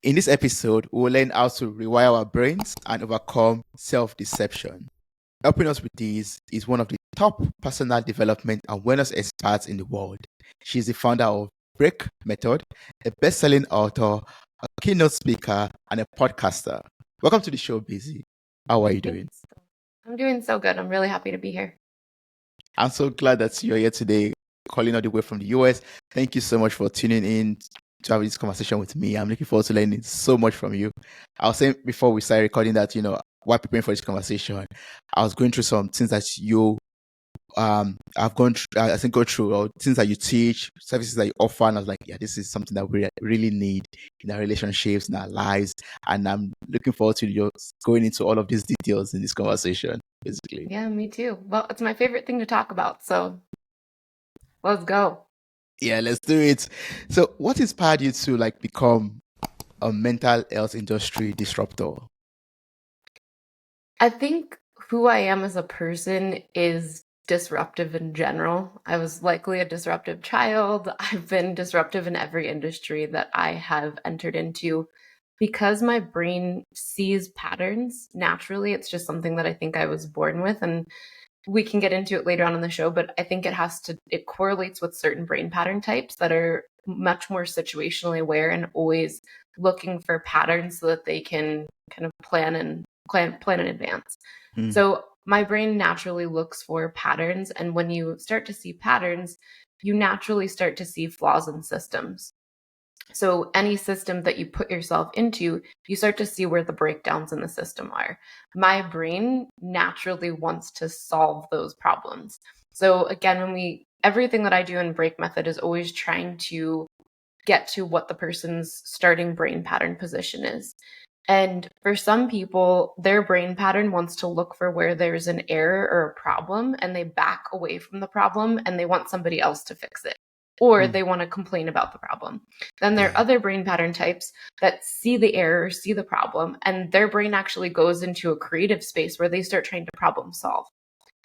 In this episode, we will learn how to rewire our brains and overcome self-deception. Helping us with this is one of the top personal development and wellness experts in the world. She's the founder of Break Method, a best-selling author, a keynote speaker, and a podcaster. Welcome to the show, Bizzie. How are you doing? I'm doing so good. I'm really happy to be here. I'm so glad that you're here today, calling all the way from the US. Thank you so much for tuning in to have this conversation with me. I'm looking forward to learning so much from you. I was saying before we started recording that, while preparing for this conversation, I was going through some things that you I've gone through, I think go through, or things that you teach, services that you offer, and I was like, yeah, this is something that we really need in our relationships, in our lives, and I'm looking forward to just going into all of these details in this conversation, basically. Yeah, me too. Well, it's my favorite thing to talk about, so let's go. Yeah, let's do it. So, what inspired you to become a mental health industry disruptor? I think who I am as a person is disruptive in general. I was likely a disruptive child. I've been disruptive in every industry that I have entered into because my brain sees patterns naturally. It's just something that I think I was born with, and we can get into it later on in the show, but I think it correlates with certain brain pattern types that are much more situationally aware and always looking for patterns so that they can kind of plan in advance. So my brain naturally looks for patterns, and when you start to see patterns, you naturally start to see flaws in systems. So any system that you put yourself into, you start to see where the breakdowns in the system are. My brain naturally wants to solve those problems. So again, everything that I do in Break Method is always trying to get to what the person's starting brain pattern position is. And for some people, their brain pattern wants to look for where there's an error or a problem, and they back away from the problem and they want somebody else to fix it, or they want to complain about the problem. Then there are other brain pattern types that see the error, see the problem, and their brain actually goes into a creative space where they start trying to problem solve.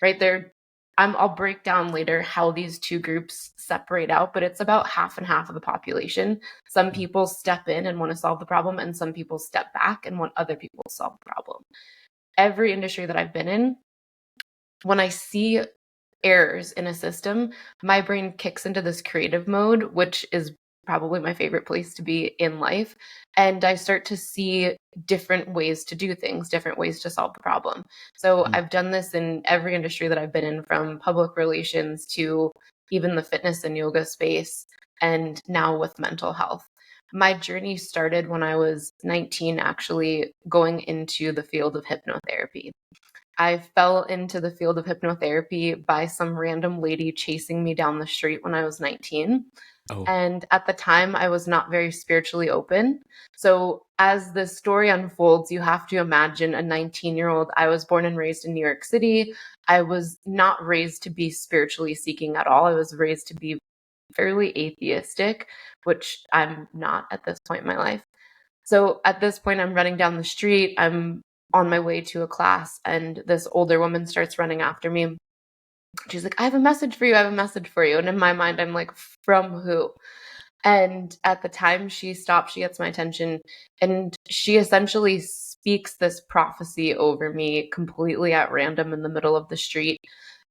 Right there, I'll break down later how these two groups separate out, but it's about half and half of the population. Some people step in and want to solve the problem, and some people step back and want other people to solve the problem. Every industry that I've been in, when I see errors in a system, my brain kicks into this creative mode, which is probably my favorite place to be in life. And I start to see different ways to do things, different ways to solve the problem. So I've done this in every industry that I've been in, from public relations to even the fitness and yoga space, and now with mental health. My journey started when I was 19, actually going into the field of hypnotherapy. I fell into the field of hypnotherapy by some random lady chasing me down the street when I was 19. And at the time, I was not very spiritually open. So as the story unfolds, you have to imagine a 19-year-old. I was born and raised in New York City. I was not raised to be spiritually seeking at all. I was raised to be fairly atheistic, which I'm not at this point in my life. So at this point, I'm running down the street. I'm on my way to a class, and this older woman starts running after me. She's like, I have a message for you. I have a message for you. And in my mind, I'm like, from who? And at the time she stops, she gets my attention, and she essentially speaks this prophecy over me completely at random in the middle of the street,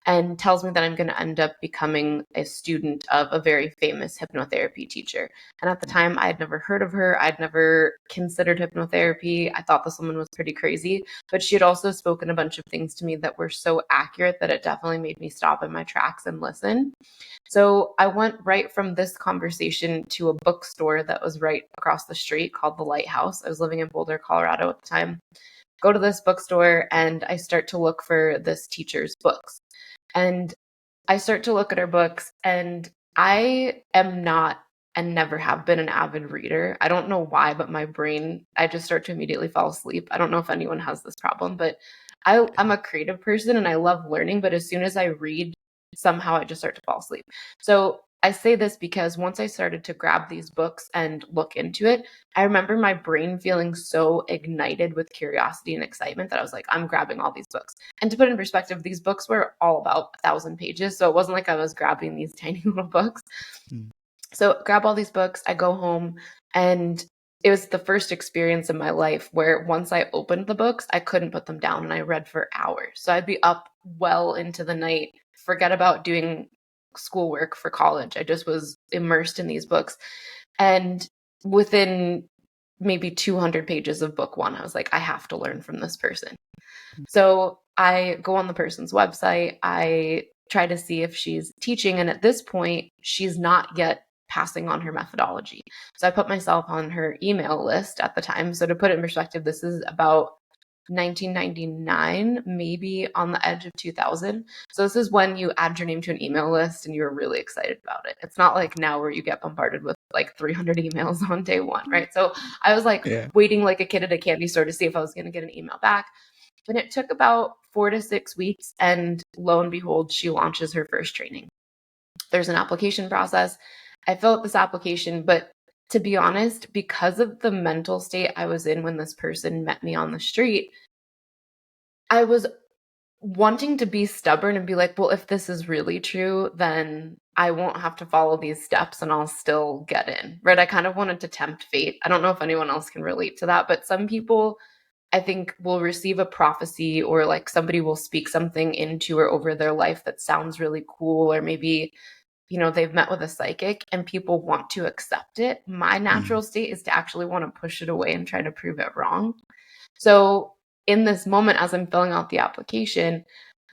and tells me that I'm going to end up becoming a student of a very famous hypnotherapy teacher. And at the time, I had never heard of her. I'd never considered hypnotherapy. I thought this woman was pretty crazy, but she had also spoken a bunch of things to me that were so accurate that it definitely made me stop in my tracks and listen. So I went right from this conversation to a bookstore that was right across the street called The Lighthouse. I was living in Boulder, Colorado at the time. Go to this bookstore, and I start to look for this teacher's books. And I start to look at her books, and I am not and never have been an avid reader. I don't know why, but my brain, I just start to immediately fall asleep. I don't know if anyone has this problem, but I'm a creative person and I love learning. But as soon as I read, somehow I just start to fall asleep. So I say this because once I started to grab these books and look into it, I remember my brain feeling so ignited with curiosity and excitement that I was like, I'm grabbing all these books. And to put in perspective, these books were all about 1,000 pages. So it wasn't like I was grabbing these tiny little books. So grab all these books, I go home, and it was the first experience in my life where once I opened the books, I couldn't put them down and I read for hours. So I'd be up well into the night, forget about doing schoolwork for college. I just was immersed in these books. And within maybe 200 pages of book one, I was like, I have to learn from this person. So I go on the person's website. I try to see if she's teaching. And at this point, she's not yet passing on her methodology. So I put myself on her email list at the time. So to put it in perspective, this is about 1999, maybe on the edge of 2000. So this is when you add your name to an email list and you're really excited about it. It's not like now where you get bombarded with like 300 emails on day one, right? So I was like waiting like a kid at a candy store to see if I was going to get an email back. And it took about 4 to 6 weeks. And lo and behold, she launches her first training. There's an application process. I fill out this application, but to be honest, because of the mental state I was in when this person met me on the street, I was wanting to be stubborn and be like, well, if this is really true, then I won't have to follow these steps and I'll still get in, right? I kind of wanted to tempt fate. I don't know if anyone else can relate to that, but some people I think will receive a prophecy or like somebody will speak something into or over their life that sounds really cool, or maybe they've met with a psychic and people want to accept it. My natural state is to actually want to push it away and try to prove it wrong. So in this moment, as I'm filling out the application,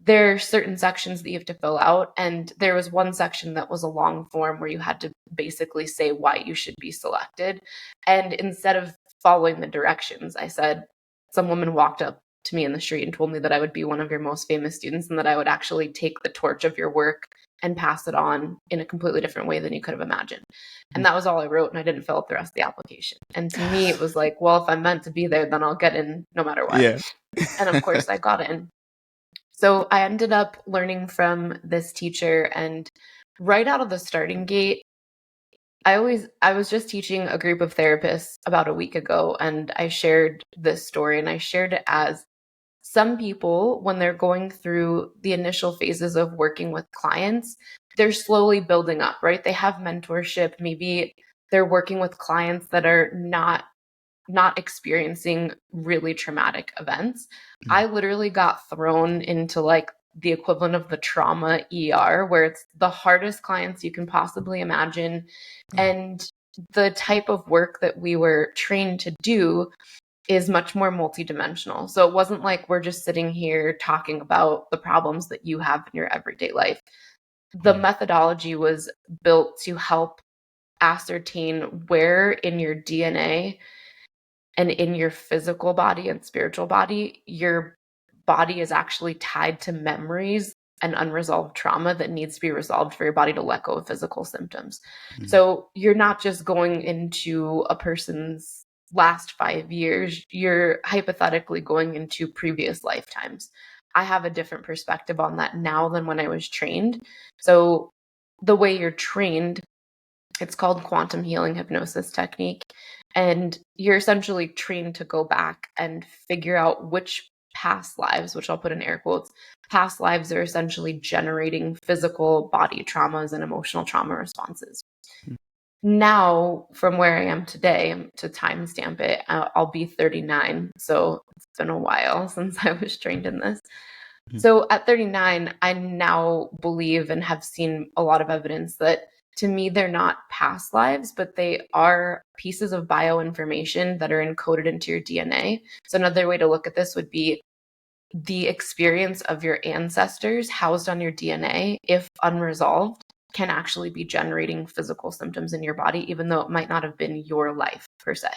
there are certain sections that you have to fill out. And there was one section that was a long form where you had to basically say why you should be selected. And instead of following the directions, I said, some woman walked up to me in the street and told me that I would be one of your most famous students and that I would actually take the torch of your work and pass it on in a completely different way than you could have imagined. And that was all I wrote, and I didn't fill out the rest of the application. And to me, it was like, well, if I'm meant to be there, then I'll get in no matter what. Yeah. And of course, I got in. So I ended up learning from this teacher, and right out of the starting gate, I was just teaching a group of therapists about a week ago, and I shared this story, and I shared it as some people, when they're going through the initial phases of working with clients, they're slowly building up, right? They have mentorship. Maybe they're working with clients that are not experiencing really traumatic events. I literally got thrown into like the equivalent of the trauma ER, where it's the hardest clients you can possibly imagine. And the type of work that we were trained to do is much more multidimensional. So it wasn't like we're just sitting here talking about the problems that you have in your everyday life. The methodology was built to help ascertain where in your DNA and in your physical body and spiritual body, your body is actually tied to memories and unresolved trauma that needs to be resolved for your body to let go of physical symptoms. So you're not just going into a person's last 5 years, you're hypothetically going into previous lifetimes. I have a different perspective on that now than when I was trained. So the way you're trained, it's called quantum healing hypnosis technique. And you're essentially trained to go back and figure out which past lives, which I'll put in air quotes, past lives are essentially generating physical body traumas and emotional trauma responses. Now, from where I am today, to timestamp it, I'll be 39. So it's been a while since I was trained in this. So at 39, I now believe and have seen a lot of evidence that to me, they're not past lives, but they are pieces of bioinformation that are encoded into your DNA. So another way to look at this would be the experience of your ancestors housed on your DNA, if unresolved, can actually be generating physical symptoms in your body, even though it might not have been your life per se.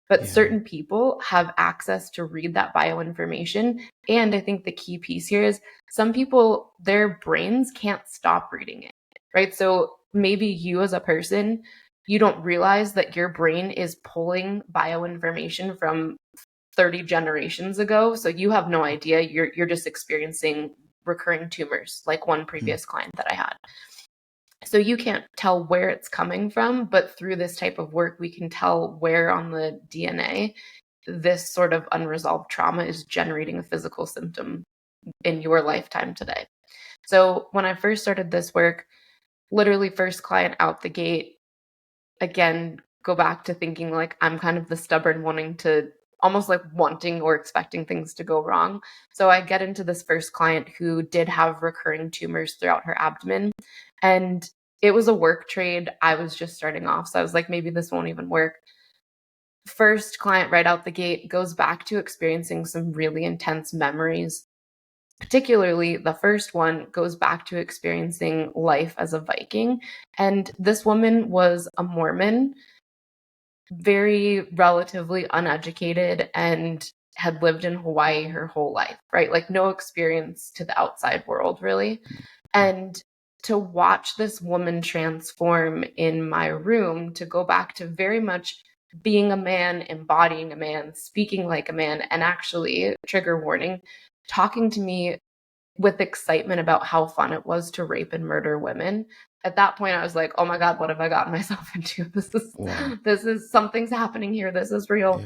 But certain people have access to read that bioinformation. And I think the key piece here is some people, their brains can't stop reading it, right? So maybe you as a person, you don't realize that your brain is pulling bioinformation from 30 generations ago. So you have no idea. You're just experiencing recurring tumors, like one previous client that I had. So you can't tell where it's coming from, but through this type of work, we can tell where on the DNA this sort of unresolved trauma is generating a physical symptom in your lifetime today. So when I first started this work, literally first client out the gate, again, go back to thinking like I'm kind of the stubborn almost like wanting or expecting things to go wrong. So I get into this first client who did have recurring tumors throughout her abdomen, and it was a work trade. I was just starting off, so I was like, maybe this won't even work. First client right out the gate goes back to experiencing some really intense memories. Particularly, the first one goes back to experiencing life as a Viking. And this woman was a Mormon, very relatively uneducated, and had lived in Hawaii her whole life, right? Like no experience to the outside world, really. And to watch this woman transform in my room, to go back to very much being a man, embodying a man, speaking like a man, and actually, trigger warning, talking to me with excitement about how fun it was to rape and murder women. At that point, I was like, oh my God, what have I gotten myself into? This is something's happening here. This is real.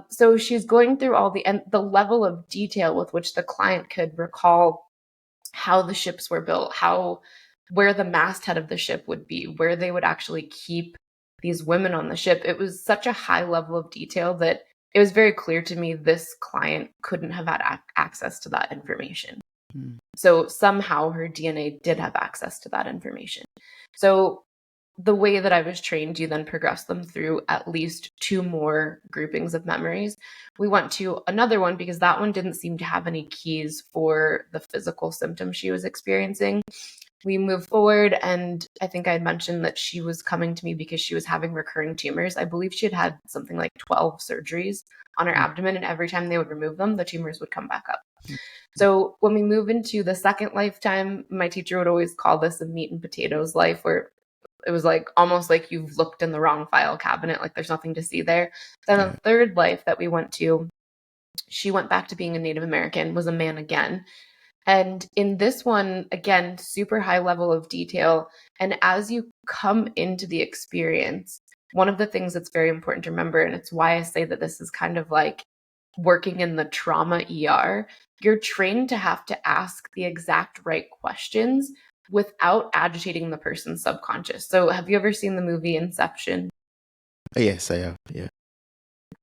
So she's going through and the level of detail with which the client could recall how the ships were built, where the masthead of the ship would be, where they would actually keep these women on the ship. It was such a high level of detail that it was very clear to me this client couldn't have had access to that information. So somehow her DNA did have access to that information. So the way that I was trained, you then progress them through at least 2 more groupings of memories. We went to another one because that one didn't seem to have any keys for the physical symptoms she was experiencing. We moved forward, and I think I had mentioned that she was coming to me because she was having recurring tumors. I believe she had had something like 12 surgeries on her abdomen, and every time they would remove them, the tumors would come back up. So when we move into the second lifetime, my teacher would always call this a meat and potatoes life, where it was like almost like you've looked in the wrong file cabinet, like there's nothing to see there. Then the third life that we went to, she went back to being a Native American, was a man again. And in this one, again, super high level of detail. And as you come into the experience, one of the things that's very important to remember, and it's why I say that this is kind of like working in the trauma ER, you're trained to have to ask the exact right questions without agitating the person's subconscious. So have you ever seen the movie Inception? Yes, I have. Yeah.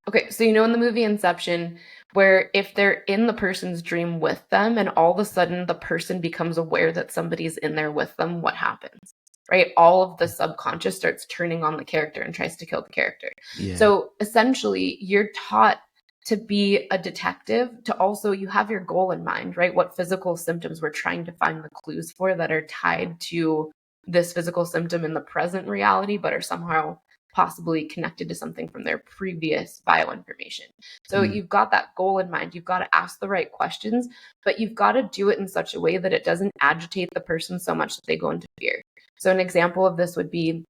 Okay, so you know in the movie Inception, where if they're in the person's dream with them and all of a sudden the person becomes aware that somebody's in there with them, what happens? Right? All of the subconscious starts turning on the character and tries to kill the character. So essentially, you're taught to be a detective, to also, you have your goal in mind, right? What physical symptoms we're trying to find the clues for that are tied to this physical symptom in the present reality, but are somehow possibly connected to something from their previous bioinformation. So you've got that goal in mind. You've got to ask the right questions, but you've got to do it in such a way that it doesn't agitate the person so much that they go into fear. So an example of this would be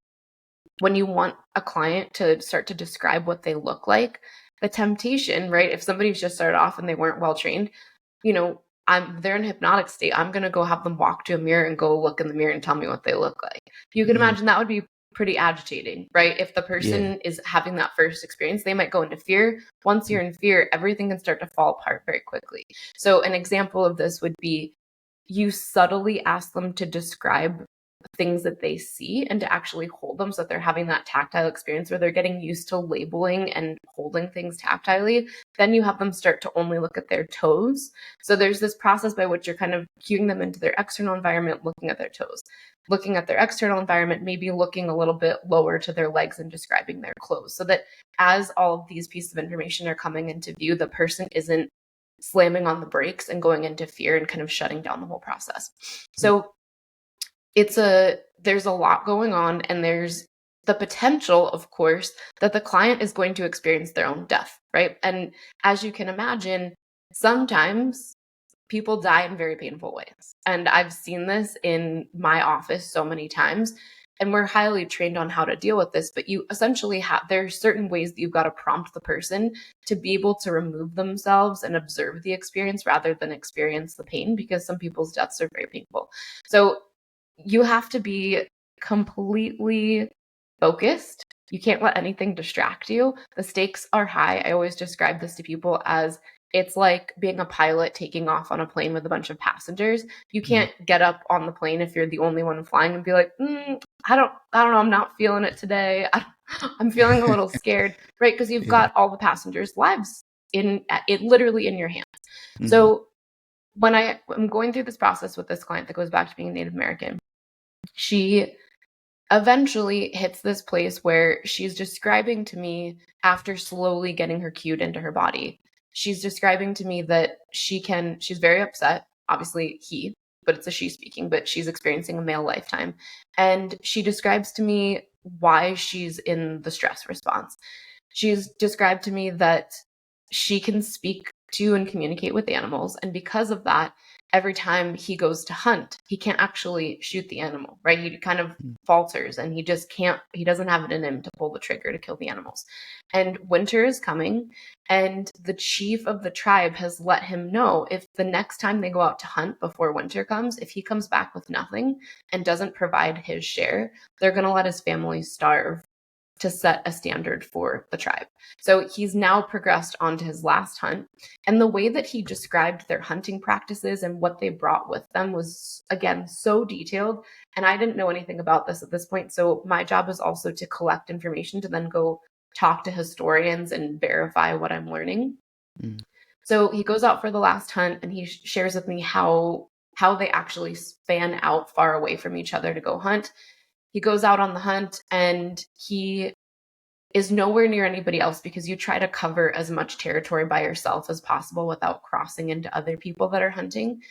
when you want a client to start to describe what they look like, the temptation, right? If somebody's just started off and they weren't well trained, they're in a hypnotic state. I'm going to go have them walk to a mirror and go look in the mirror and tell me what they look like. You can imagine that would be pretty agitating, right? If the person is having that first experience, they might go into fear. Once you're in fear, everything can start to fall apart very quickly. So an example of this would be you subtly ask them to describe things that they see and to actually hold them so that they're having that tactile experience where they're getting used to labeling and holding things tactilely. Then you have them start to only look at their toes. So there's this process by which you're kind of cueing them into their external environment, looking at their toes, looking at their external environment, maybe looking a little bit lower to their legs and describing their clothes, so that as all of these pieces of information are coming into view, the person isn't slamming on the brakes and going into fear and kind of shutting down the whole process. So there's a lot going on, and there's the potential, of course, that the client is going to experience their own death, right? And as you can imagine, sometimes people die in very painful ways. And I've seen this in my office so many times, and we're highly trained on how to deal with this, but you essentially there are certain ways that you've got to prompt the person to be able to remove themselves and observe the experience rather than experience the pain, because some people's deaths are very painful. So you have to be completely focused. You can't let anything distract you. The stakes are high. I always describe this to people as it's like being a pilot taking off on a plane with a bunch of passengers. You can't get up on the plane if you're the only one flying and be like, I don't know, I'm not feeling it today. I'm feeling a little scared, right? Because you've Yeah. got all the passengers' lives literally in your hands. Mm-hmm. So when I'm going through this process with this client that goes back to being Native American, she eventually hits this place where she's describing to me, after slowly getting her cued into her body, she's describing to me that she's very upset, obviously but it's a she speaking, but she's experiencing a male lifetime. And she describes to me why she's in the stress response. She's described to me that she can speak to and communicate with animals. And because of that, every time he goes to hunt, he can't actually shoot the animal, right? He kind of falters and he just can't, he doesn't have it in him to pull the trigger to kill the animals. And winter is coming, and the chief of the tribe has let him know, if the next time they go out to hunt before winter comes, if he comes back with nothing and doesn't provide his share, they're going to let his family starve to set a standard for the tribe. So he's now progressed onto his last hunt. And the way that he described their hunting practices and what they brought with them was, again, so detailed. And I didn't know anything about this at this point. So my job is also to collect information to then go talk to historians and verify what I'm learning. Mm. So he goes out for the last hunt, and he shares with me how they actually span out far away from each other to go hunt. He goes out on the hunt, and he is nowhere near anybody else, because you try to cover as much territory by yourself as possible without crossing into other people that are hunting.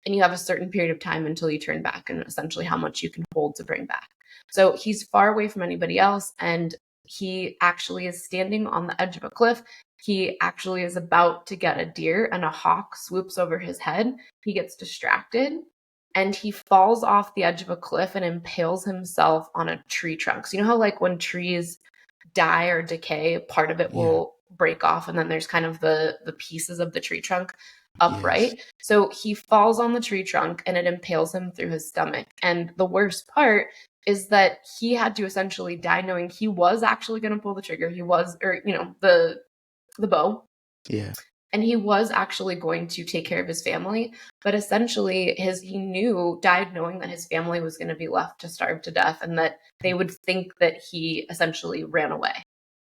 And you have a certain period of time until you turn back, and essentially how much you can hold to bring back. So he's far away from anybody else, and he actually is standing on the edge of a cliff. He actually is about to get a deer, and a hawk swoops over his head. He gets distracted, and he falls off the edge of a cliff and impales himself on a tree trunk. So you know how, like, when trees die or decay, part of it Yeah. will break off, and then there's kind of the pieces of the tree trunk Yes. upright. So he falls on the tree trunk, and it impales him through his stomach. And the worst part is that he had to essentially die knowing he was actually going to pull the trigger. He was, or the bow, Yeah. and he was actually going to take care of his family. But essentially, he died knowing that his family was going to be left to starve to death, and that they would think that he essentially ran away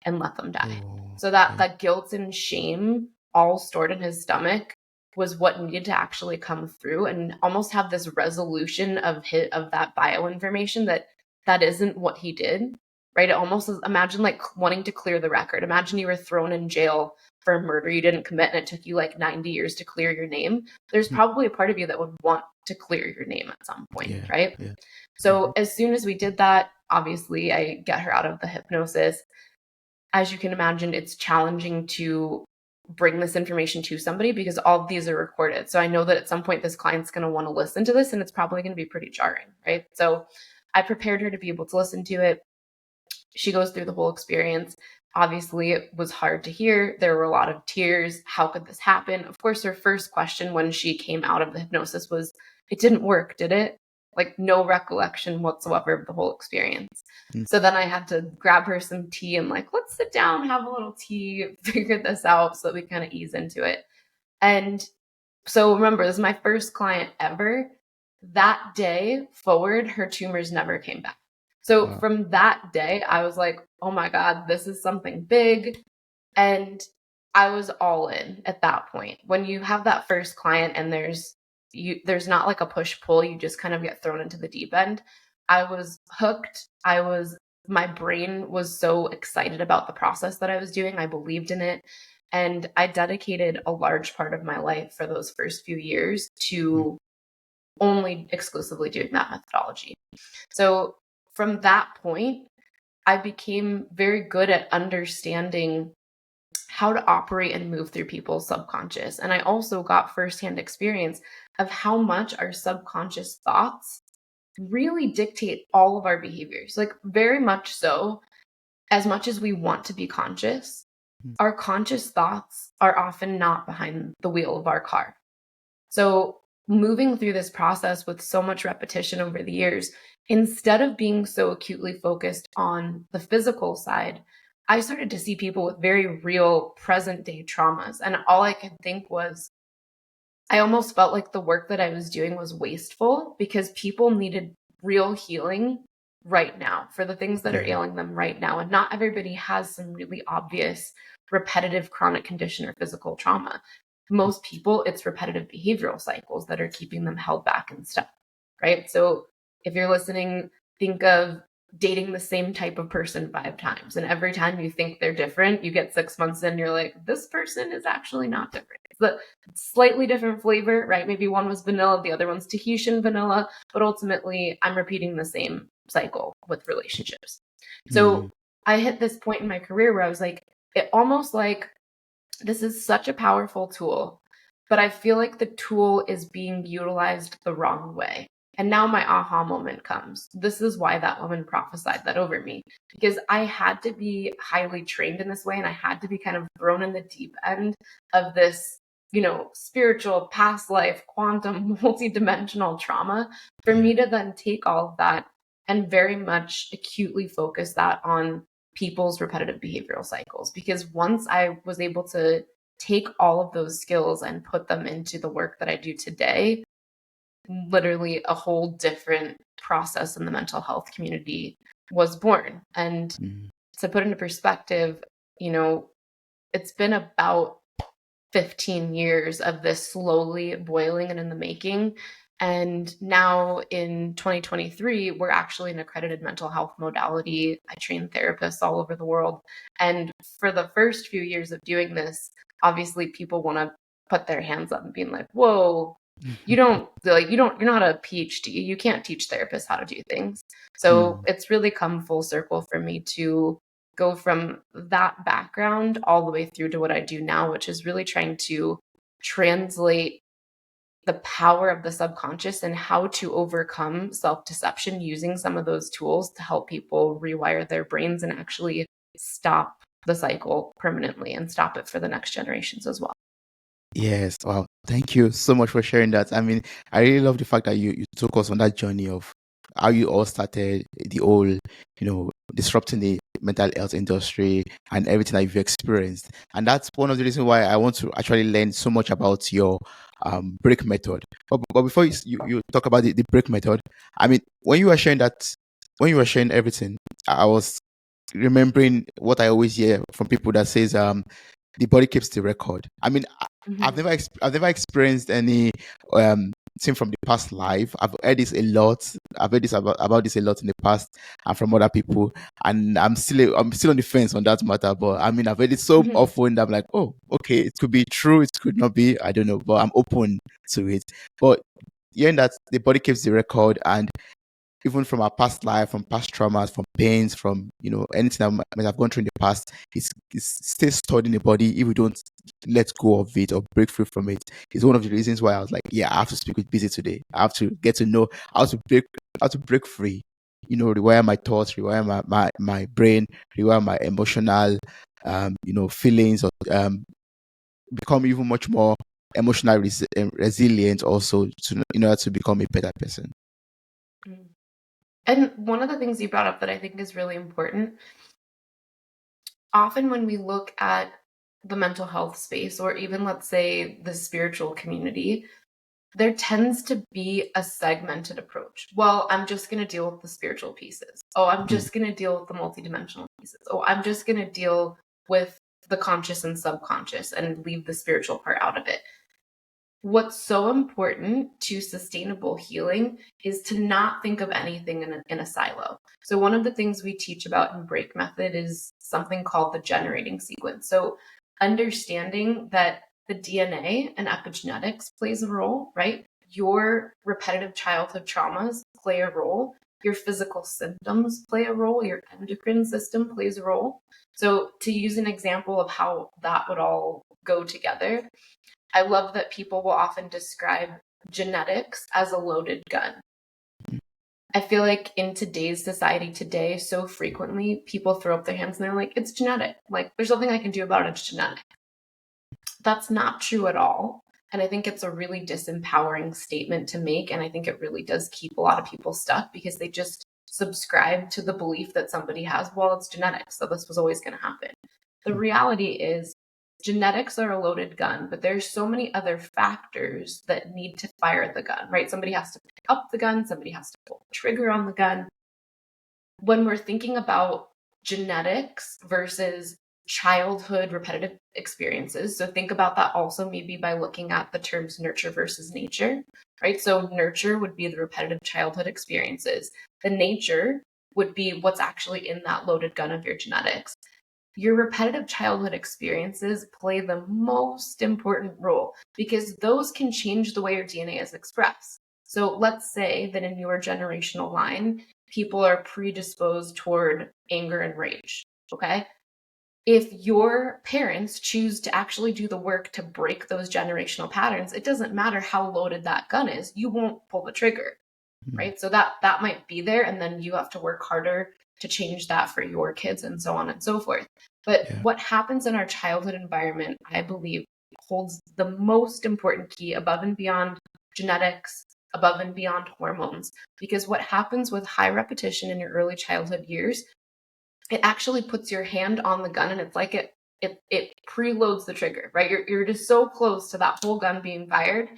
and let them die. Oh, So that yeah. that guilt and shame, all stored in his stomach, was what needed to actually come through and almost have this resolution of that bioinformation that isn't what he did, right? It almost is, imagine like wanting to clear the record. Imagine you were thrown in jail for a murder you didn't commit, and it took you like 90 years to clear your name. There's probably a part of you that would want to clear your name at some point, Yeah. right? Yeah. So as soon as we did that, obviously I get her out of the hypnosis. As you can imagine, it's challenging to bring this information to somebody because all of these are recorded. So I know that at some point this client's going to want to listen to this, and it's probably going to be pretty jarring, right? So I prepared her to be able to listen to it. She goes through the whole experience. Obviously, it was hard to hear. There were a lot of tears. How could this happen? Of course, her first question when she came out of the hypnosis was, "It didn't work, did it?" Like, no recollection whatsoever of the whole experience. Mm. So then I had to grab her some tea and, like, let's sit down, have a little tea, figure this out so that we kind of ease into it. And so remember, this is my first client ever. That day forward, her tumors never came back. So Wow. from that day, I was like, oh my God, this is something big. And I was all in at that point. When you have that first client and there's not like a push pull, you just kind of get thrown into the deep end. I was hooked. My brain was so excited about the process that I was doing. I believed in it. And I dedicated a large part of my life for those first few years to only exclusively doing that methodology. So from that point, I became very good at understanding how to operate and move through people's subconscious. And I also got firsthand experience of how much our subconscious thoughts really dictate all of our behaviors. Like, very much so, as much as we want to be conscious, our conscious thoughts are often not behind the wheel of our car. So moving through this process with so much repetition over the years, instead of being so acutely focused on the physical side, I started to see people with very real present day traumas. And all I could think was, I almost felt like the work that I was doing was wasteful because people needed real healing right now, for the things that are Yeah. ailing them right now. And not everybody has some really obvious repetitive chronic condition or physical trauma. Most people, it's repetitive behavioral cycles that are keeping them held back and stuck, right? So if you're listening, think of dating the same type of person 5 times. And every time you think they're different, you get 6 months in, you're like, this person is actually not different. It's a slightly different flavor, right? Maybe one was vanilla, the other one's Tahitian vanilla, but ultimately I'm repeating the same cycle with relationships. Mm. So I hit this point in my career where I was like, it almost like this is such a powerful tool, but I feel like the tool is being utilized the wrong way. And now my aha moment comes. This is why that woman prophesied that over me, because I had to be highly trained in this way, and I had to be kind of thrown in the deep end of this, spiritual, past life, quantum, multidimensional trauma for Yeah. me to then take all of that and very much acutely focus that on people's repetitive behavioral cycles. Because once I was able to take all of those skills and put them into the work that I do today, literally a whole different process in the mental health community was born. And Mm. to put into perspective, it's been about 15 years of this slowly boiling and in the making. And now in 2023, we're actually an accredited mental health modality. I train therapists all over the world. And for the first few years of doing this, obviously people want to put their hands up and being like, whoa, you're not a PhD. You can't teach therapists how to do things. So Mm. it's really come full circle for me to go from that background all the way through to what I do now, which is really trying to translate the power of the subconscious and how to overcome self-deception using some of those tools to help people rewire their brains and actually stop the cycle permanently and stop it for the next generations as well. Yes. Wow. Thank you so much for sharing that. I mean, I really love the fact that you took us on that journey of how you all started the whole, disrupting the mental health industry and everything that you've experienced. And that's one of the reasons why I want to actually learn so much about your break method. But before you talk about the break method, I mean, when you were sharing everything, I was remembering what I always hear from people that says the body keeps the record. I mean, Mhm. I've never experienced any um thing from the past life. I've heard this a lot. I've heard this about this a lot in the past and from other people, and I'm still on the fence on that matter. But I mean, I've heard it so Mhm. often that I'm like, oh, okay, it could be true, it could not be. I don't know, but I'm open to it. But hearing that the body keeps the record, and even from our past life, from past traumas, from pains, from anything that might have gone through in the past, it's still stored in the body if we don't let go of it or break free from it. It's one of the reasons why I was like, yeah, I have to speak with Busy today. I have to get to know how to break free. Rewire my thoughts, rewire my brain, rewire my emotional feelings, or become even much more emotionally resilient also to in order to become a better person. Mm. And one of the things you brought up that I think is really important, often when we look at the mental health space or even, let's say, the spiritual community, there tends to be a segmented approach. Well, I'm just going to deal with the spiritual pieces. Oh, I'm Mm. just going to deal with the multidimensional pieces. Oh, I'm just going to deal with the conscious and subconscious and leave the spiritual part out of it. What's so important to sustainable healing is to not think of anything in a silo. So one of the things we teach about in break method is something called the generating sequence. So understanding that the DNA and epigenetics plays a role, right? Your repetitive childhood traumas play a role. Your physical symptoms play a role. Your endocrine system plays a role. So to use an example of how that would all go together, I love that people will often describe genetics as a loaded gun. I feel like in today's society today, so frequently people throw up their hands and they're like, it's genetic. Like, there's nothing I can do about it. It's genetic. That's not true at all. And I think it's a really disempowering statement to make. And I think it really does keep a lot of people stuck because they just subscribe to the belief that somebody has, well, it's genetic. So this was always going to happen. The reality is genetics are a loaded gun, but there's so many other factors that need to fire the gun, right? Somebody has to pick up the gun, somebody has to pull the trigger on the gun. when we're thinking about genetics versus childhood repetitive experiences, so think about that also maybe by looking at the terms nurture versus nature, right? So nurture would be the repetitive childhood experiences. The nature would be what's actually in that loaded gun of your genetics. Your repetitive childhood experiences play the most important role because those can change the way your DNA is expressed. So let's say that in your generational line, people are predisposed toward anger and rage. Okay. If your parents choose to actually do the work to break those generational patterns, it doesn't matter how loaded that gun is, you won't pull the trigger, right? So that might be there, and then you have to work harder to change that for your kids and so on and so forth. But what happens in our childhood environment, I believe, holds the most important key above and beyond genetics, above and beyond hormones, because what happens with high repetition in your early childhood years, it actually puts your hand on the gun, and it's like it preloads the trigger, right? You're just so close to that whole gun being fired.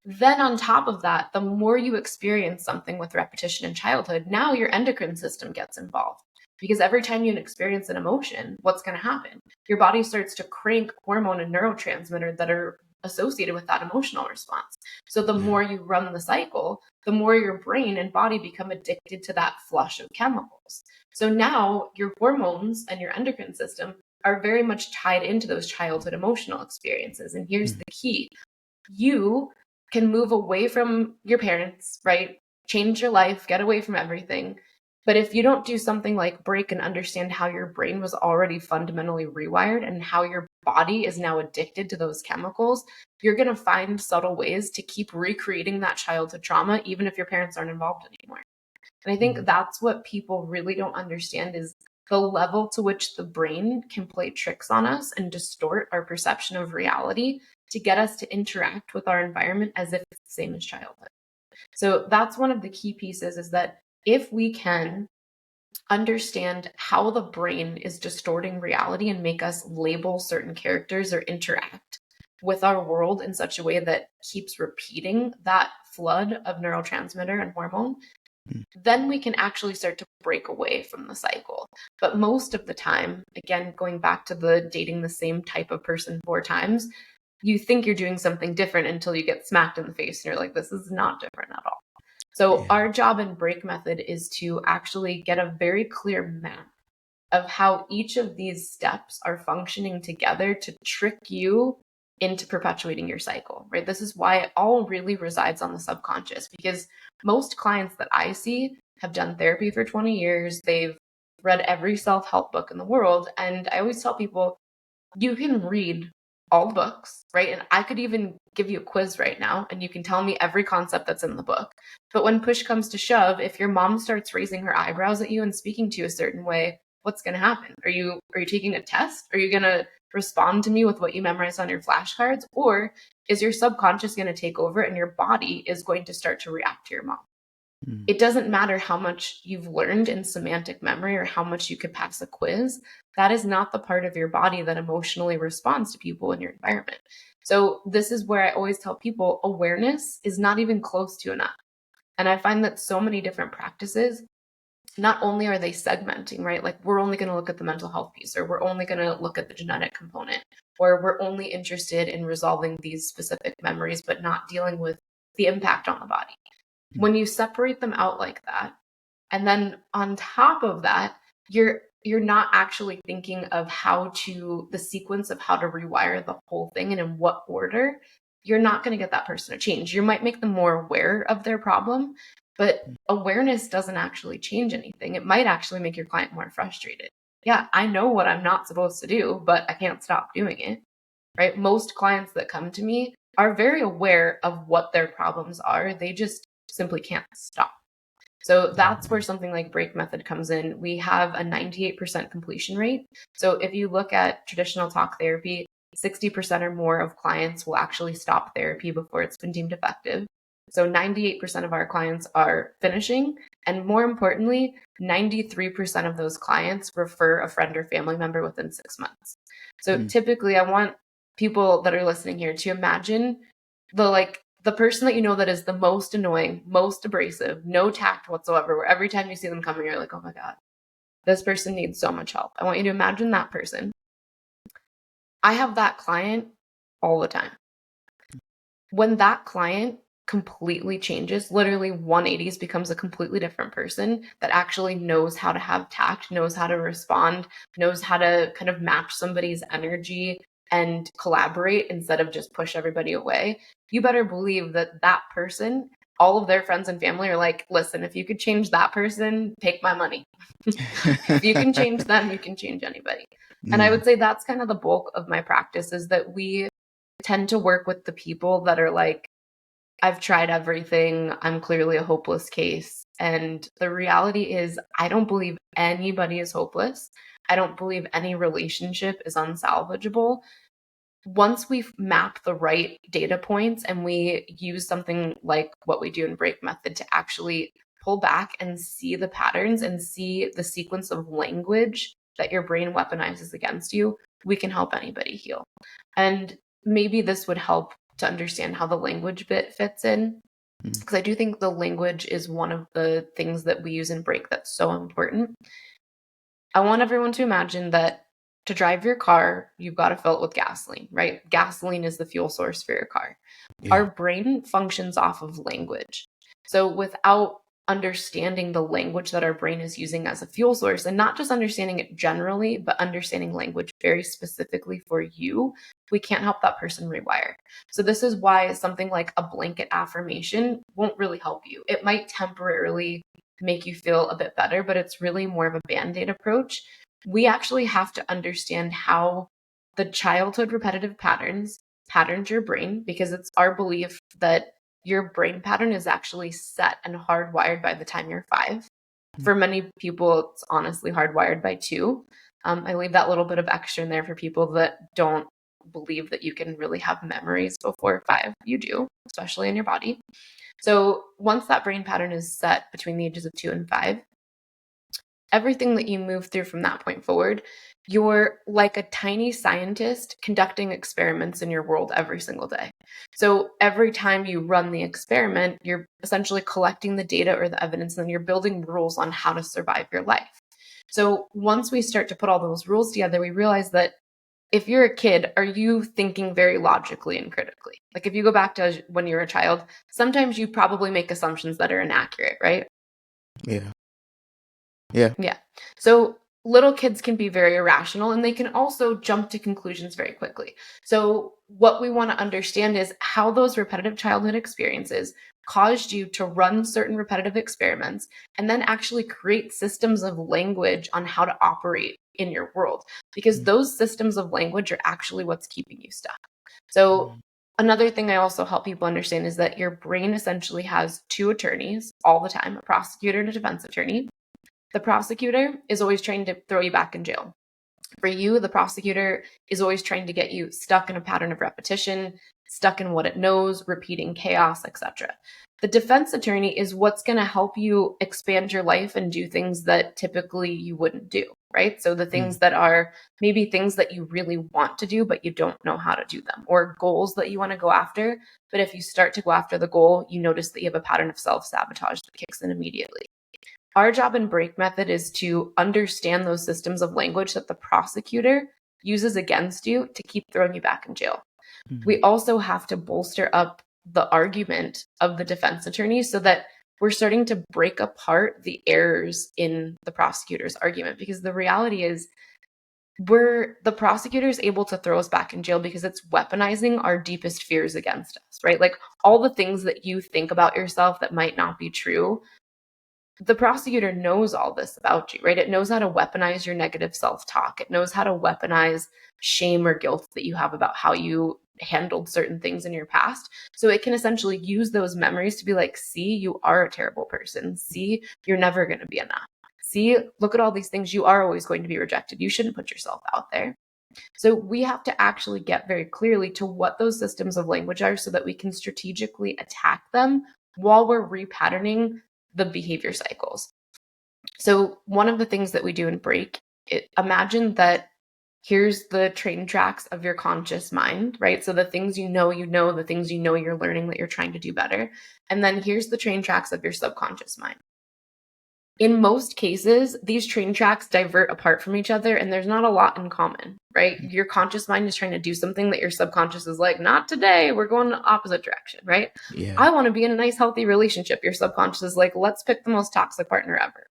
Then on top of that, the more you experience something with repetition in childhood, now your endocrine system gets involved. Because every time you experience an emotion, what's going to happen? Your body starts to crank hormone and neurotransmitter that are associated with that emotional response. So the more you run the cycle, the more your brain and body become addicted to that flush of chemicals. So now your hormones and your endocrine system are very much tied into those childhood emotional experiences. And here's the key. You can move away from your parents, right? Change your life, get away from everything. But if you don't do something like break and understand how your brain was already fundamentally rewired and how your body is now addicted to those chemicals, you're going to find subtle ways to keep recreating that childhood trauma, even if your parents aren't involved anymore. And I think that's what people really don't understand is the level to which the brain can play tricks on us and distort our perception of reality to get us to interact with our environment as if it's the same as childhood. So that's one of the key pieces, is that if we can understand how the brain is distorting reality and make us label certain characters or interact with our world in such a way that keeps repeating that flood of neurotransmitter and hormone, then we can actually start to break away from the cycle. But most of the time, again, going back to the dating the same type of person 4 times, you think you're doing something different until you get smacked in the face and you're like, this is not different at all. So our job in break method is to actually get a very clear map of how each of these steps are functioning together to trick you into perpetuating your cycle, right? This is why it all really resides on the subconscious, because most clients that I see have done therapy for 20 years. They've read every self-help book in the world. And I always tell people, you can read all the books, right? And I could even give you a quiz right now and you can tell me every concept that's in the book. But when push comes to shove, if your mom starts raising her eyebrows at you and speaking to you a certain way, what's going to happen? Are you taking a test? Are you going to respond to me with what you memorized on your flashcards? Or is your subconscious going to take over and your body is going to start to react to your mom? It doesn't matter how much you've learned in semantic memory or how much you could pass a quiz. That is not the part of your body that emotionally responds to people in your environment. So this is where I always tell people awareness is not even close to enough. And I find that so many different practices, not only are they segmenting, right? Like we're only going to look at the mental health piece, or we're only going to look at the genetic component, or we're only interested in resolving these specific memories, but not dealing with the impact on the body. When you separate them out like that, and then on top of that, you're not actually thinking of the sequence of how to rewire the whole thing and in what order, you're not going to get that person to change. You might make them more aware of their problem, but awareness doesn't actually change anything. It might actually make your client more frustrated. Yeah, I know what I'm not supposed to do, but I can't stop doing it, right? Most clients that come to me are very aware of what their problems are. They just simply can't stop. So that's where something like break method comes in. We have a 98% completion rate. So if you look at traditional talk therapy, 60% or more of clients will actually stop therapy before it's been deemed effective. So 98% of our clients are finishing. And more importantly, 93% of those clients refer a friend or family member within 6 months. So typically I want people that are listening here to imagine the the person that you know that is the most annoying, most abrasive, no tact whatsoever, where every time you see them coming, you're like, oh my God, this person needs so much help. I want you to imagine that person. I have that client all the time. When that client completely changes, literally 180s, becomes a completely different person that actually knows how to have tact, knows how to respond, knows how to kind of match somebody's energy and collaborate instead of just push everybody away, you better believe that that person, all of their friends and family are like, listen, if you could change that person, take my money. If you can change them, you can change anybody. And I would say that's kind of the bulk of my practice, is that we tend to work with the people that are like, I've tried everything. I'm clearly a hopeless case. And the reality is, I don't believe anybody is hopeless. I don't believe any relationship is unsalvageable. Once we've mapped the right data points and we use something like what we do in Break Method to actually pull back and see the patterns and see the sequence of language that your brain weaponizes against you, we can help anybody heal. And maybe this would help to understand how the language bit fits in, because I do think the language is one of the things that we use in Break that's so important. I want everyone to imagine that to drive your car, you've got to fill it with gasoline, right? Gasoline is the fuel source for your car. Yeah. Our brain functions off of language. So without understanding the language that our brain is using as a fuel source, and not just understanding it generally, but understanding language very specifically for you, we can't help that person rewire. So this is why something like a blanket affirmation won't really help you. It might temporarily make you feel a bit better, but it's really more of a band-aid approach. We actually have to understand how the childhood repetitive patterns your brain, because it's our belief that your brain pattern is actually set and hardwired by the time you're 5. For many people, it's honestly hardwired by 2. I leave that little bit of extra in there for people that don't believe that you can really have memories before 5. You do, especially in your body. So once that brain pattern is set between the ages of 2 and 5, everything that you move through from that point forward, you're like a tiny scientist conducting experiments in your world every single day. So every time you run the experiment, you're essentially collecting the data or the evidence, and then you're building rules on how to survive your life. So once we start to put all those rules together, we realize that if you're a kid, are you thinking very logically and critically? Like if you go back to when you're a child, sometimes you probably make assumptions that are inaccurate, right? Yeah. Yeah. Yeah. So little kids can be very irrational, and they can also jump to conclusions very quickly. So what we want to understand is how those repetitive childhood experiences caused you to run certain repetitive experiments and then actually create systems of language on how to operate in your world, because those systems of language are actually what's keeping you stuck. So another thing I also help people understand is that your brain essentially has 2 attorneys all the time, a prosecutor and a defense attorney. The prosecutor is always trying to throw you back in jail. For you, the prosecutor is always trying to get you stuck in a pattern of repetition, stuck in what it knows, repeating chaos, etc. The defense attorney is what's going to help you expand your life and do things that typically you wouldn't do, right? So the things that are maybe things that you really want to do, but you don't know how to do them, or goals that you want to go after. But if you start to go after the goal, you notice that you have a pattern of self-sabotage that kicks in immediately. Our job in Break Method is to understand those systems of language that the prosecutor uses against you to keep throwing you back in jail. We also have to bolster up the argument of the defense attorney so that we're starting to break apart the errors in the prosecutor's argument, because the reality is the prosecutor is able to throw us back in jail because it's weaponizing our deepest fears against us, right? Like all the things that you think about yourself that might not be true. The prosecutor knows all this about you, right? It knows how to weaponize your negative self-talk. It knows how to weaponize shame or guilt that you have about how you handled certain things in your past. So it can essentially use those memories to be like, see, you are a terrible person. See, you're never going to be enough. See, look at all these things. You are always going to be rejected. You shouldn't put yourself out there. So we have to actually get very clearly to what those systems of language are so that we can strategically attack them while we're repatterning the behavior cycles. So one of the things that we do in Break, imagine that here's the train tracks of your conscious mind, right? So the things you know, the things you know you're learning that you're trying to do better. And then here's the train tracks of your subconscious mind. In most cases, these train tracks divert apart from each other and there's not a lot in common, right? Your conscious mind is trying to do something that your subconscious is like, not today, we're going the opposite direction, right? Yeah. I want to be in a nice, healthy relationship. Your subconscious is like, let's pick the most toxic partner ever.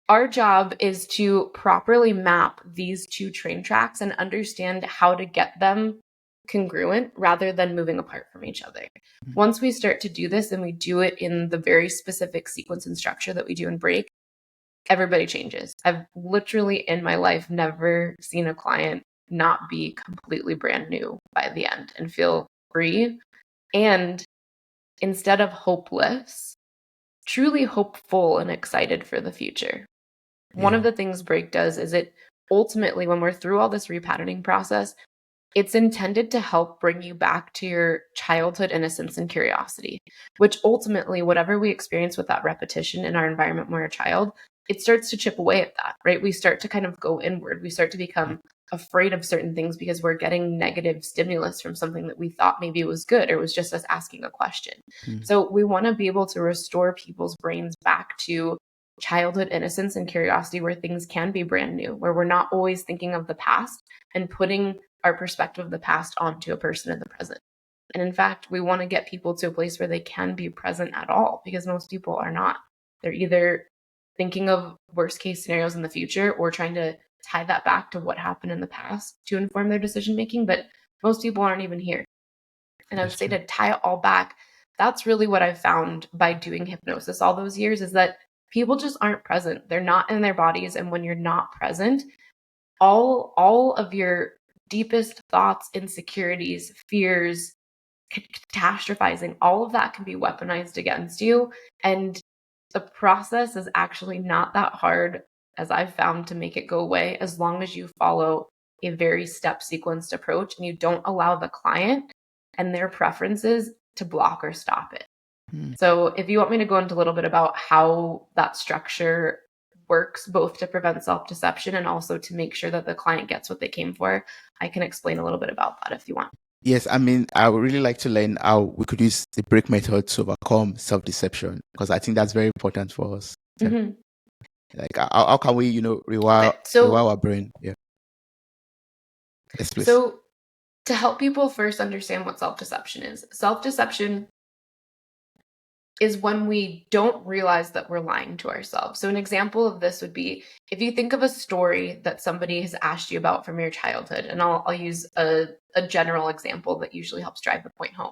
Our job is to properly map these two train tracks and understand how to get them congruent rather than moving apart from each other. Once we start to do this and we do it in the very specific sequence and structure that we do in Break, everybody changes. I've literally in my life never seen a client not be completely brand new by the end and feel free. And instead of hopeless, truly hopeful and excited for the future. One of the things Break does is it ultimately, when we're through all this repatterning process, it's intended to help bring you back to your childhood innocence and curiosity, which ultimately, whatever we experience with that repetition in our environment when we're a child, it starts to chip away at that, right? We start to kind of go inward. We start to become afraid of certain things because we're getting negative stimulus from something that we thought maybe was good or was just us asking a question. So we want to be able to restore people's brains back to childhood innocence and curiosity where things can be brand new, where we're not always thinking of the past and putting our perspective of the past onto a person in the present. And in fact, we want to get people to a place where they can be present at all because most people are not. They're either thinking of worst case scenarios in the future or trying to tie that back to what happened in the past to inform their decision making, but most people aren't even here. And I would say to tie it all back, that's really what I've found by doing hypnosis all those years is that people just aren't present. They're not in their bodies. And when you're not present, all of your deepest thoughts, insecurities, fears, catastrophizing, all of that can be weaponized against you. And the process is actually not that hard, as I've found, to make it go away, as long as you follow a very step sequenced approach and you don't allow the client and their preferences to block or stop it. So if you want me to go into a little bit about how that structure works, both to prevent self-deception and also to make sure that the client gets what they came for, I can explain a little bit about that if you want. Yes, I mean, I would really like to learn how we could use the break method to overcome self-deception because I think that's very important for us. Like, how can we, rewire our brain? Yeah. Yes, please. So to help people first understand what self-deception is when we don't realize that we're lying to ourselves. So an example of this would be if you think of a story that somebody has asked you about from your childhood, and I'll use a general example that usually helps drive the point home.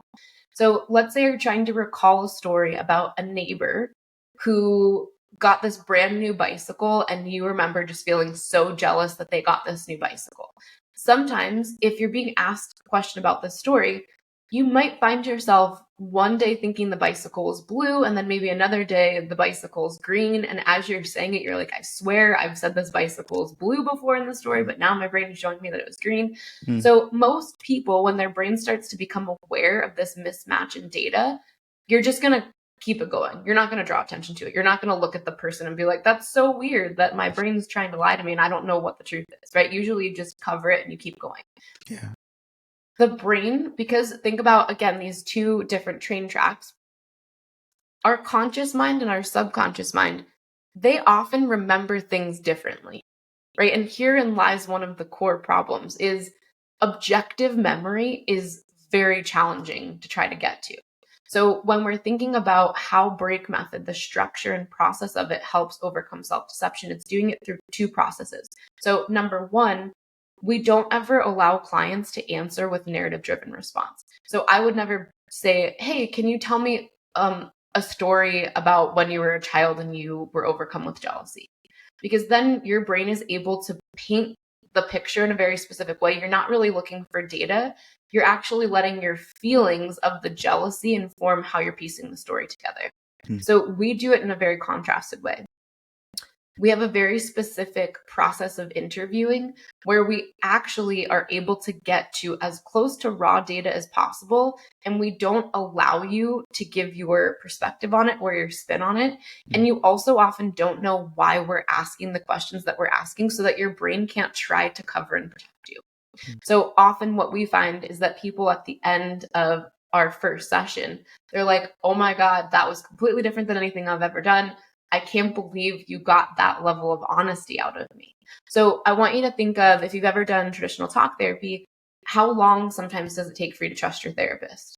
So let's say you're trying to recall a story about a neighbor who got this brand new bicycle and you remember just feeling so jealous that they got this new bicycle. Sometimes if you're being asked a question about this story, you might find yourself one day thinking the bicycle is blue and then maybe another day the bicycle is green. And as you're saying it, you're like, I swear I've said this bicycle is blue before in the story, but now my brain is showing me that it was green. So most people, when their brain starts to become aware of this mismatch in data, you're just going to keep it going. You're not going to draw attention to it. You're not going to look at the person and be like, that's so weird that my brain's trying to lie to me and I don't know what the truth is, right? Usually you just cover it and you keep going. Yeah. The brain, because think about, again, these two different train tracks, our conscious mind and our subconscious mind, they often remember things differently, right? And herein lies one of the core problems is objective memory is very challenging to try to get to. So when we're thinking about how break method, the structure and process of it helps overcome self-deception, it's doing it through two processes. So number one, we don't ever allow clients to answer with narrative-driven response. So I would never say, hey, can you tell me a story about when you were a child and you were overcome with jealousy? Because then your brain is able to paint the picture in a very specific way. You're not really looking for data. You're actually letting your feelings of the jealousy inform how you're piecing the story together. So we do it in a very contrasted way. We have a very specific process of interviewing where we actually are able to get to as close to raw data as possible. And we don't allow you to give your perspective on it or your spin on it. And you also often don't know why we're asking the questions that we're asking, so that your brain can't try to cover and protect you. So often what we find is that people at the end of our first session, they're like, oh my God, that was completely different than anything I've ever done. I can't believe you got that level of honesty out of me. So I want you to think of, if you've ever done traditional talk therapy, how long sometimes does it take for you to trust your therapist?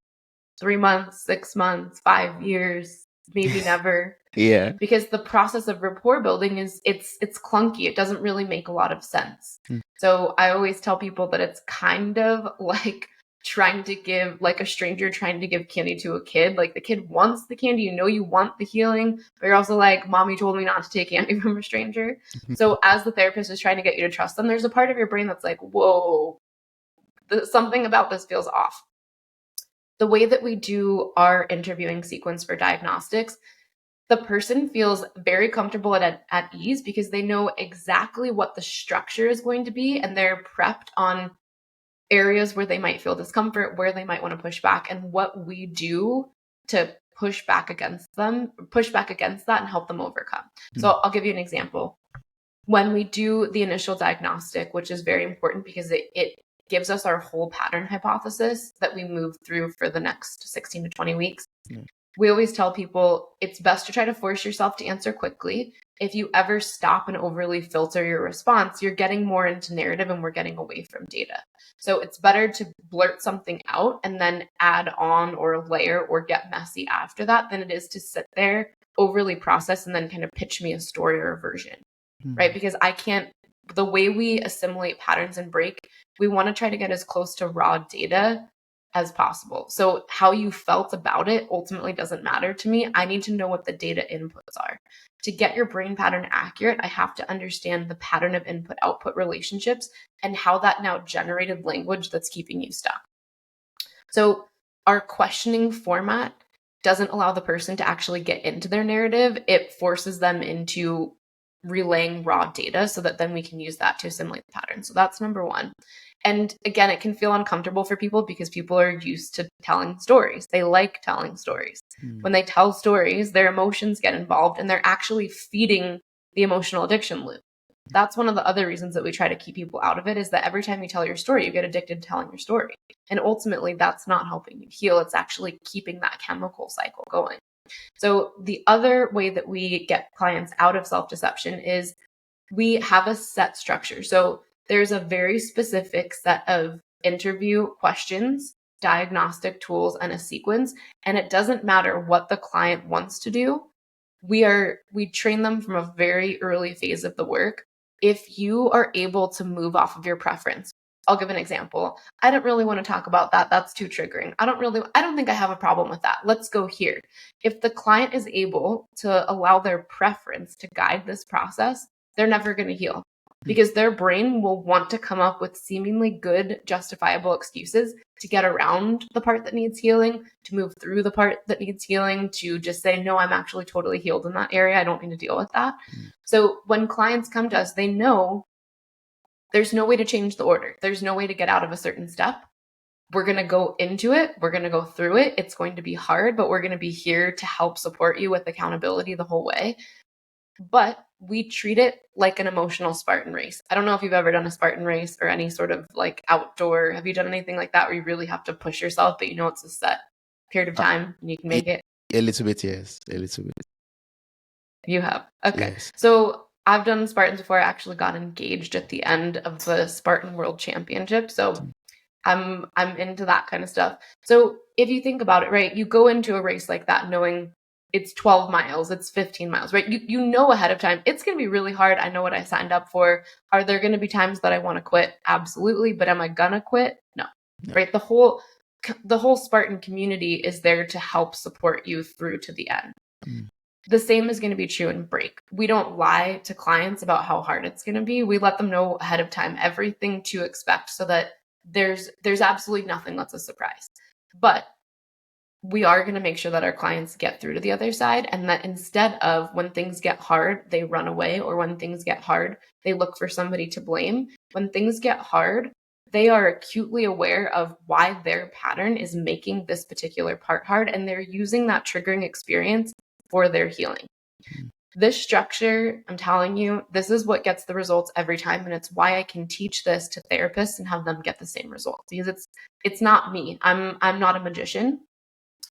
3 months, 6 months, 5 years, maybe never. Yeah. Because the process of rapport building is it's clunky. It doesn't really make a lot of sense. So I always tell people that it's kind of like trying to give, like a stranger trying to give candy to a kid. Like, the kid wants the candy, you want the healing, but you're also like, mommy told me not to take candy from a stranger. So as the therapist is trying to get you to trust them, there's a part of your brain that's like, whoa, something about this feels off. The way that we do our interviewing sequence for diagnostics, the person feels very comfortable and at ease because they know exactly what the structure is going to be, and they're prepped on areas where they might feel discomfort, where they might want to push back, and what we do to push back against that and help them overcome. So I'll give you an example. When we do the initial diagnostic, which is very important because it gives us our whole pattern hypothesis that we move through for the next 16 to 20 weeks. We always tell people it's best to try to force yourself to answer quickly. If you ever stop and overly filter your response, you're getting more into narrative and we're getting away from data. So it's better to blurt something out and then add on or layer or get messy after that than it is to sit there, overly process, and then kind of pitch me a story or a version, right? Because the way we assimilate patterns and break, we want to try to get as close to raw data as possible. So how you felt about it ultimately doesn't matter to me. I need to know what the data inputs are. To get your brain pattern accurate, I have to understand the pattern of input-output relationships and how that now generated language that's keeping you stuck. So our questioning format doesn't allow the person to actually get into their narrative. It forces them into relaying raw data so that then we can use that to assimilate the pattern. So that's number one. And again, it can feel uncomfortable for people because people are used to telling stories. They like telling stories. When they tell stories, their emotions get involved and they're actually feeding the emotional addiction loop. That's one of the other reasons that we try to keep people out of it, is that every time you tell your story, you get addicted to telling your story. And ultimately, that's not helping you heal. It's actually keeping that chemical cycle going. So the other way that we get clients out of self-deception is we have a set structure. So there's a very specific set of interview questions, diagnostic tools, and a sequence. And it doesn't matter what the client wants to do. We train them from a very early phase of the work. If you are able to move off of your preference, I'll give an example. I don't really want to talk about that. That's too triggering. I don't think I have a problem with that. Let's go here. If the client is able to allow their preference to guide this process, they're never going to heal, because their brain will want to come up with seemingly good, justifiable excuses to get around the part that needs healing, to move through the part that needs healing, to just say, no, I'm actually totally healed in that area. I don't need to deal with that. So when clients come to us, they know there's no way to change the order. There's no way to get out of a certain step. We're going to go into it. We're going to go through it. It's going to be hard, but we're going to be here to help support you with accountability the whole way. But we treat it like an emotional Spartan race. I don't know if you've ever done a Spartan race or any sort of like outdoor. Have you done anything like that where you really have to push yourself, but it's a set period of time and you can make it? A little bit, yes. A little bit. You have. Okay. Yes. So I've done Spartans before. I actually got engaged at the end of the Spartan World Championship. So I'm into that kind of stuff. So if you think about it, right, you go into a race like that knowing it's 12 miles, it's 15 miles, right? You know ahead of time, it's going to be really hard. I know what I signed up for. Are there going to be times that I want to quit? Absolutely. But am I going to quit? No. Right? The whole Spartan community is there to help support you through to the end. The same is going to be true in break. We don't lie to clients about how hard it's going to be. We let them know ahead of time everything to expect so that there's absolutely nothing that's a surprise. But we are going to make sure that our clients get through to the other side, and that instead of when things get hard, they run away, or when things get hard, they look for somebody to blame. When things get hard, they are acutely aware of why their pattern is making this particular part hard, and they're using that triggering experience for their healing. This structure, I'm telling you, this is what gets the results every time. And it's why I can teach this to therapists and have them get the same results, because it's not me. I'm not a magician.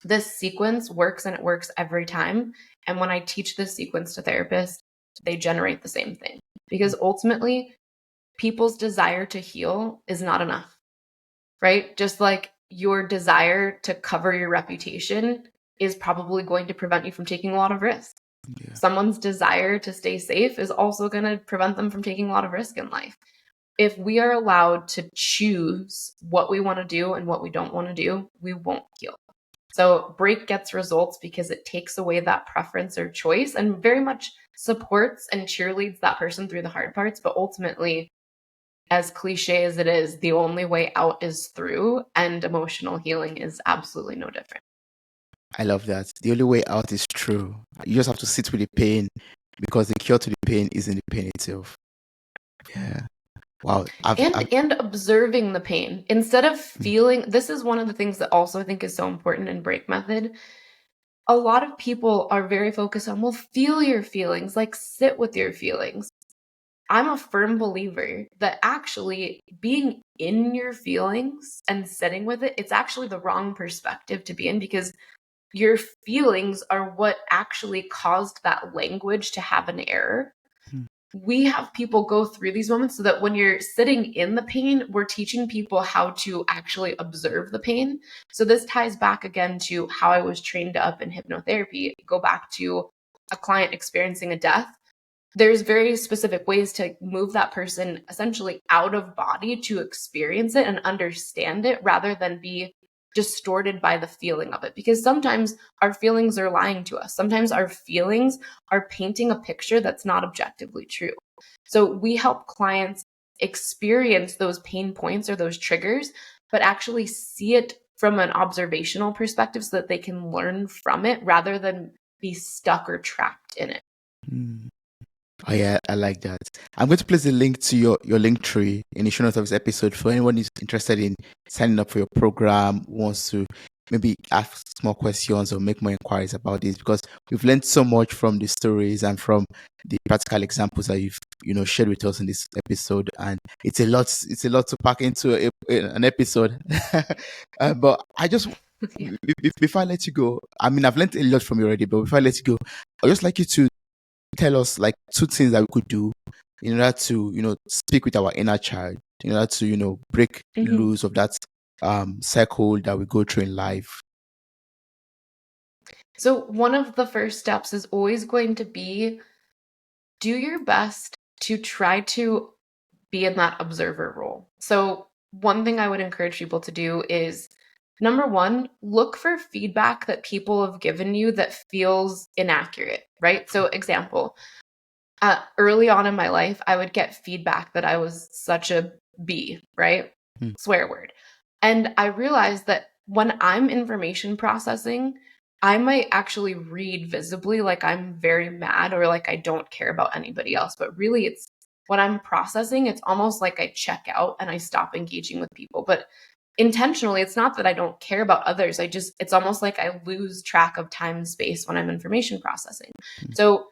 This sequence works, and it works every time. And when I teach this sequence to therapists, they generate the same thing, because ultimately people's desire to heal is not enough, right? Just like your desire to cover your reputation is probably going to prevent you from taking a lot of risks. Yeah. Someone's desire to stay safe is also going to prevent them from taking a lot of risk in life. If we are allowed to choose what we want to do and what we don't want to do, we won't heal. So break gets results because it takes away that preference or choice, and very much supports and cheerleads that person through the hard parts. But ultimately, as cliche as it is, the only way out is through, and emotional healing is absolutely no different. I love that. The only way out is true. You just have to sit with the pain, because the cure to the pain is in the pain itself. Yeah. Wow. And observing the pain instead of feeling. This is one of the things that also I think is so important in break method. A lot of people are very focused on, well, feel your feelings, like sit with your feelings. I'm a firm believer that actually being in your feelings and sitting with it, it's actually the wrong perspective to be in, because your feelings are what actually caused that language to have an error. We have people go through these moments so that when you're sitting in the pain, we're teaching people how to actually observe the pain. So this ties back again to how I was trained up in hypnotherapy. Go back to a client experiencing a death. There's very specific ways to move that person essentially out of body to experience it and understand it, rather than be distorted by the feeling of it. Because sometimes our feelings are lying to us. Sometimes our feelings are painting a picture that's not objectively true. So we help clients experience those pain points or those triggers, but actually see it from an observational perspective so that they can learn from it rather than be stuck or trapped in it. Oh yeah, I like that. I'm going to place the link to your link tree in the show notes of this episode for anyone who's interested in signing up for your program, wants to maybe ask more questions or make more inquiries about this, because we've learned so much from the stories and from the practical examples that you've shared with us in this episode, and it's a lot to pack into an episode. But I just before I let you go, I mean, I've learned a lot from you already, but before I let you go, I'd just like you to tell us like 2 things that we could do in order to speak with our inner child, in order to break loose of that cycle that we go through in life. So one of the first steps is always going to be, do your best to try to be in that observer role. So one thing I would encourage people to do is, number one, look for feedback that people have given you that feels inaccurate, right? So example, early on in my life, I would get feedback that I was such a B, right? Swear word. And I realized that when I'm information processing, I might actually read visibly like I'm very mad or like I don't care about anybody else. But really, it's when I'm processing, it's almost like I check out and I stop engaging with people. But intentionally, it's not that I don't care about others. It's almost like I lose track of time and space when I'm information processing. So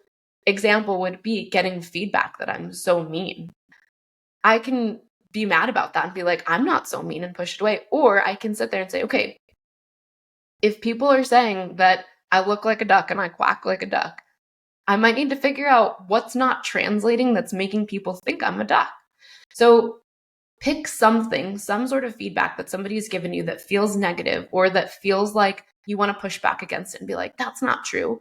example would be getting feedback that I'm so mean. I can be mad about that and be like, I'm not so mean, and push it away. Or I can sit there and say, okay, if people are saying that I look like a duck and I quack like a duck, I might need to figure out what's not translating that's making people think I'm a duck. So pick something, some sort of feedback that somebody's given you that feels negative or that feels like you want to push back against it and be like, that's not true.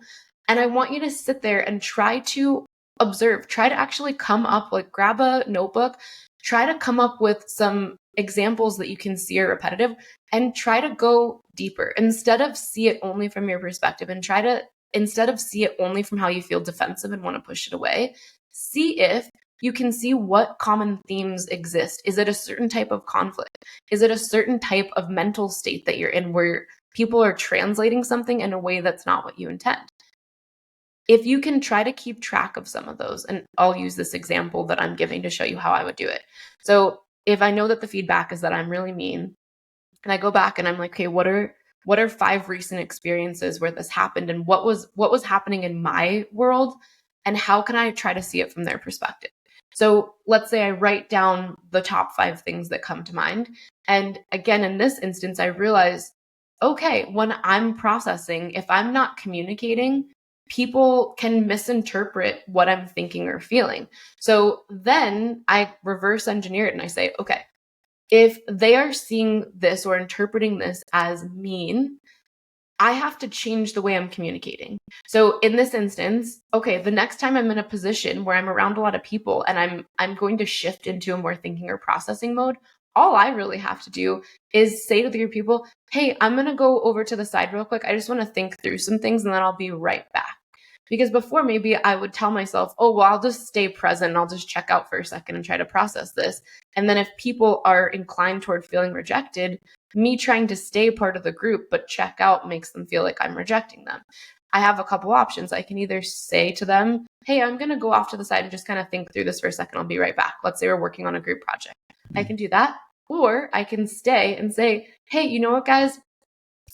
And I want you to sit there and try to observe, try to actually come up, like grab a notebook, try to come up with some examples that you can see are repetitive, and try to go deeper instead of see it only from your perspective, and try to, instead of see it only from how you feel defensive and want to push it away, see if you can see what common themes exist. Is it a certain type of conflict? Is it a certain type of mental state that you're in where people are translating something in a way that's not what you intend. If you can try to keep track of some of those, and I'll use this example that I'm giving to show you how I would do it. So if I know that the feedback is that I'm really mean, and I go back and I'm like, okay, what are 5 recent experiences where this happened, and what was happening in my world, and how can I try to see it from their perspective? So let's say I write down the top 5 things that come to mind. And again, in this instance, I realize, okay, when I'm processing, if I'm not communicating, people can misinterpret what I'm thinking or feeling. So then I reverse engineer it and I say, okay, if they are seeing this or interpreting this as mean, I have to change the way I'm communicating. So in this instance, okay, the next time I'm in a position where I'm around a lot of people and I'm going to shift into a more thinking or processing mode, all I really have to do is say to the group of people, hey, I'm going to go over to the side real quick. I just want to think through some things and then I'll be right back. Because before, maybe I would tell myself, oh, well, I'll just stay present. I'll just check out for a second and try to process this. And then if people are inclined toward feeling rejected, me trying to stay part of the group but check out makes them feel like I'm rejecting them. I have a couple options. I can either say to them, hey, I'm going to go off to the side and just kind of think through this for a second. I'll be right back. Let's say we're working on a group project. I can do that. Or I can stay and say, hey, you know what, guys?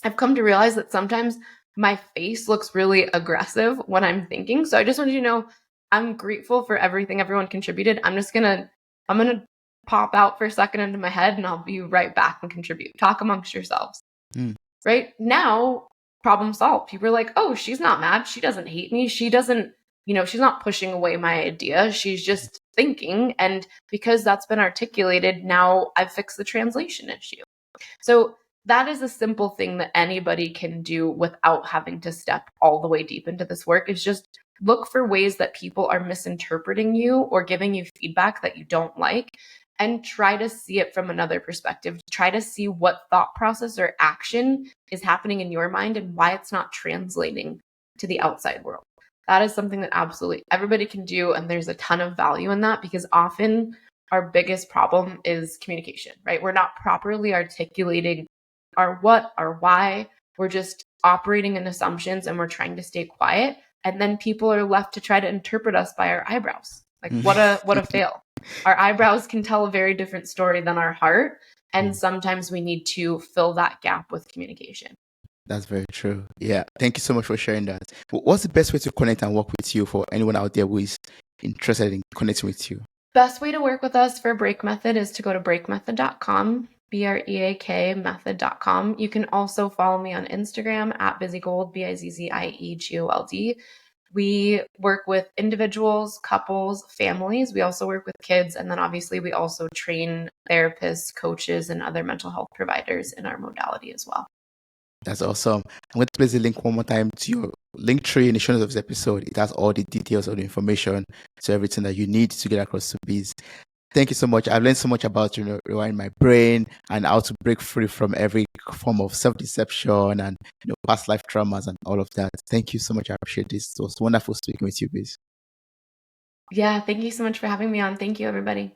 I've come to realize that sometimes my face looks really aggressive when I'm thinking. So I just want you to know I'm grateful for everything everyone contributed. I'm going to pop out for a second into my head and I'll be right back and contribute. Talk amongst yourselves. Right now, problem solved. People are like, oh, she's not mad. She doesn't hate me. She doesn't, she's not pushing away my idea. She's just thinking. And because that's been articulated, now I've fixed the translation issue. So that is a simple thing that anybody can do without having to step all the way deep into this work, is just look for ways that people are misinterpreting you or giving you feedback that you don't like, and try to see it from another perspective. Try to see what thought process or action is happening in your mind and why it's not translating to the outside world. That is something that absolutely everybody can do. And there's a ton of value in that, because often our biggest problem is communication, right? We're not properly articulating our what, our why. We're just operating in assumptions and we're trying to stay quiet. And then people are left to try to interpret us by our eyebrows. Like what a fail. Our eyebrows can tell a very different story than our heart. And sometimes we need to fill that gap with communication. That's very true. Yeah. Thank you so much for sharing that. What's the best way to connect and work with you for anyone out there who is interested in connecting with you? Best way to work with us for Break Method is to go to breakmethod.com, BREAK method.com. You can also follow me on Instagram at Bizzie Gold, BIZZIEGOLD. We work with individuals, couples, families. We also work with kids. And then obviously we also train therapists, coaches, and other mental health providers in our modality as well. That's awesome. I'm going to place the link one more time to your link tree in the show notes of this episode. It has all the details of the information, so everything that you need to get across to Biz. Thank you so much. I've learned so much about rewiring my brain and how to break free from every form of self-deception and past life traumas and all of that. Thank you so much. I appreciate this. It was wonderful speaking with you, Biz. Yeah, thank you so much for having me on. Thank you, everybody.